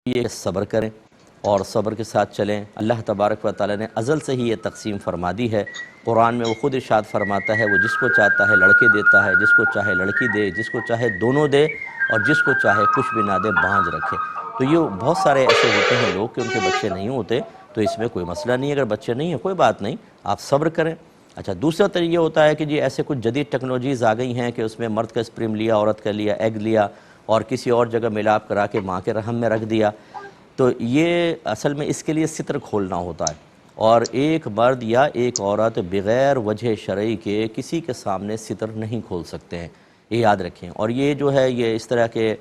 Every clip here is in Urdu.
یہ صبر کریں اور صبر کے ساتھ چلیں۔ اللہ تبارک و تعالی نے ازل سے ہی یہ تقسیم فرما دی ہے۔ قرآن میں وہ خود ارشاد فرماتا ہے وہ جس کو چاہتا ہے لڑکے دیتا ہے، جس کو چاہے لڑکی دے، جس کو چاہے دونوں دے، اور جس کو چاہے کچھ بھی نہ دے، بانجھ رکھے۔ تو یہ بہت سارے ایسے ہوتے ہیں لوگ کہ ان کے بچے نہیں ہوتے، تو اس میں کوئی مسئلہ نہیں ہے۔ اگر بچے نہیں ہیں کوئی بات نہیں، آپ صبر کریں۔ اچھا، دوسرا طریقہ ہوتا ہے کہ جی ایسے کچھ جدید ٹیکنالوجیز آ گئی ہیں کہ اس میں مرد کا اسپرم لیا، عورت کا لیا، ایگ لیا اور کسی اور جگہ ملاپ کرا کے ماں کے رحم میں رکھ دیا۔ تو یہ اصل میں اس کے لیے ستر کھولنا ہوتا ہے، اور ایک مرد یا ایک عورت بغیر وجہ شرعی کے کسی کے سامنے ستر نہیں کھول سکتے ہیں، یہ یاد رکھیں۔ اور یہ جو ہے یہ اس طرح کے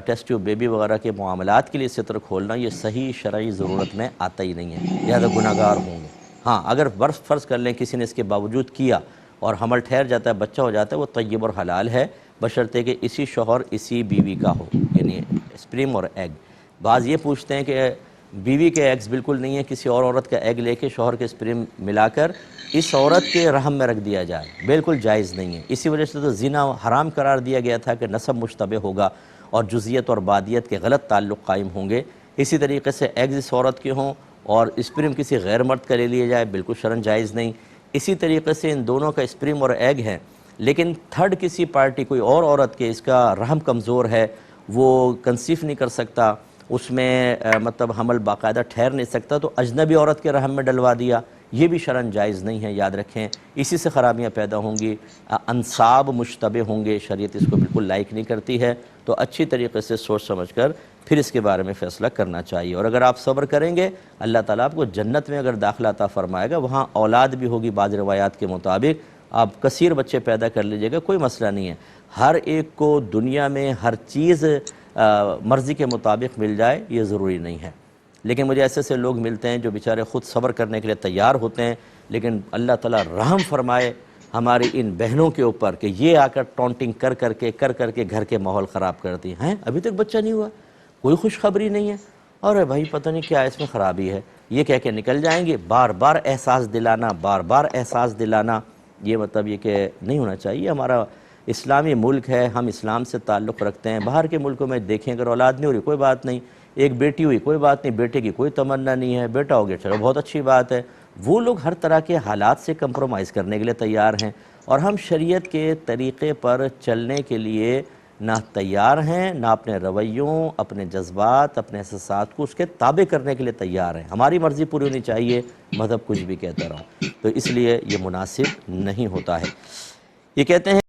ٹیسٹ ٹیوب بیبی وغیرہ کے معاملات کے لیے ستر کھولنا یہ صحیح شرعی ضرورت میں آتا ہی نہیں ہے، لہذا گناہگار ہوں گے۔ ہاں، اگر فرض کر لیں کسی نے اس کے باوجود کیا اور حمل ٹھہر جاتا ہے، بچہ ہو جاتا ہے، وہ طیب اور حلال ہے، بشرطے کہ اسی شوہر اسی بیوی کا ہو، یعنی اسپرم اور ایگ۔ بعض یہ پوچھتے ہیں کہ بیوی کے ایگز بالکل نہیں ہیں، کسی اور عورت کا ایگ لے کے شوہر کے اسپرم ملا کر اس عورت کے رحم میں رکھ دیا جائے، بالکل جائز نہیں ہے۔ اسی وجہ سے تو زنا حرام قرار دیا گیا تھا کہ نسب مشتبہ ہوگا اور جزیت اور بادیت کے غلط تعلق قائم ہوں گے۔ اسی طریقے سے ایگز اس عورت کے ہوں اور اسپرم کسی غیر مرد کا لے لیا جائے، بالکل شرعاً جائز نہیں۔ اسی طریقے سے ان دونوں کا اسپرم اور ایگ ہے، لیکن تھرڈ کسی پارٹی کوئی اور عورت کے اس کا رحم کمزور ہے، وہ کنسیو نہیں کر سکتا، اس میں مطلب حمل باقاعدہ ٹھہر نہیں سکتا، تو اجنبی عورت کے رحم میں ڈلوا دیا، یہ بھی شرعاً جائز نہیں ہے، یاد رکھیں۔ اسی سے خرابیاں پیدا ہوں گی، انساب مشتبہ ہوں گے، شریعت اس کو بالکل لائک نہیں کرتی ہے۔ تو اچھی طریقے سے سوچ سمجھ کر پھر اس کے بارے میں فیصلہ کرنا چاہیے، اور اگر آپ صبر کریں گے اللہ تعالیٰ آپ کو جنت میں اگر داخلہ عطا فرمائے گا، وہاں اولاد بھی ہوگی بعض روایات کے مطابق، آپ کثیر بچے پیدا کر لیجئے گا، کوئی مسئلہ نہیں ہے۔ ہر ایک کو دنیا میں ہر چیز مرضی کے مطابق مل جائے یہ ضروری نہیں ہے، لیکن مجھے ایسے لوگ ملتے ہیں جو بیچارے خود صبر کرنے کے لیے تیار ہوتے ہیں، لیکن اللہ تعالیٰ رحم فرمائے ہماری ان بہنوں کے اوپر کہ یہ آ کر ٹونٹنگ کر کر کے گھر کے ماحول خراب کرتی ہیں۔ ابھی تک بچہ نہیں ہوا، کوئی خوشخبری نہیں ہے، اور بھائی پتہ نہیں کیا اس میں خرابی ہے، یہ کہہ کے نکل جائیں گے۔ بار بار احساس دلانا یہ مطلب یہ کہ نہیں ہونا چاہیے۔ ہمارا اسلامی ملک ہے، ہم اسلام سے تعلق رکھتے ہیں۔ باہر کے ملکوں میں دیکھیں اگر اولاد نہیں ہو رہی کوئی بات نہیں، ایک بیٹی ہوئی کوئی بات نہیں، بیٹے کی کوئی تمنا نہیں ہے، بیٹا ہو گیا چلو بہت اچھی بات ہے۔ وہ لوگ ہر طرح کے حالات سے کمپرومائز کرنے کے لیے تیار ہیں، اور ہم شریعت کے طریقے پر چلنے کے لیے نہ تیار ہیں، نہ اپنے رویوں، اپنے جذبات، اپنے احساسات کو اس کے تابع کرنے کے لیے تیار ہیں۔ ہماری مرضی پوری ہونی چاہیے، مذہب کچھ بھی کہتا رہو، تو اس لیے یہ مناسب نہیں ہوتا ہے۔ یہ کہتے ہیں